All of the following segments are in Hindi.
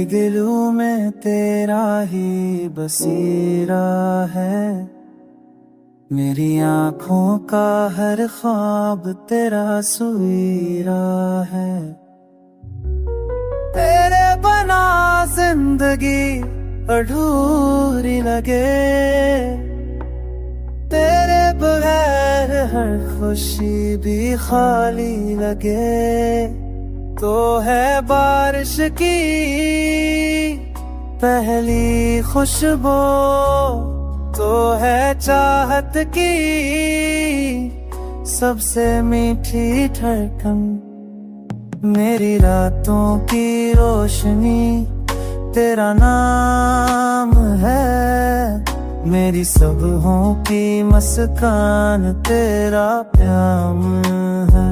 दिलों में तेरा ही बसेरा है। मेरी आँखों का हर ख्वाब तेरा सुईरा है। तेरे बना जिंदगी अधूरी लगे, तेरे बगैर हर खुशी भी खाली लगे। तो है बारिश की पहली खुशबू, तो है चाहत की सबसे मीठी धड़कन। मेरी रातों की रोशनी तेरा नाम है। मेरी सुबहों की मुस्कान तेरा प्याम है।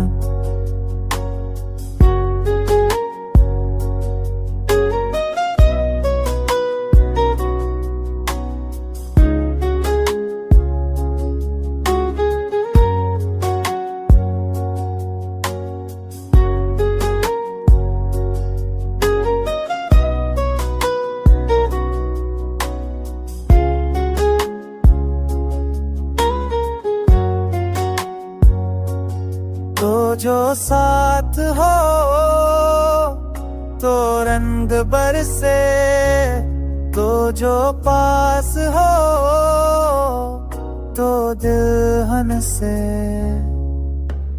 तो जो साथ हो तो रंग बरसे, तो जो पास हो तो दिल हंसे।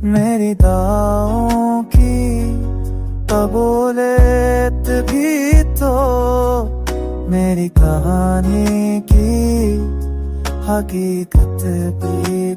मेरी दुआओं की कबूलियत भी तो मेरी कहानी की हकीकत भी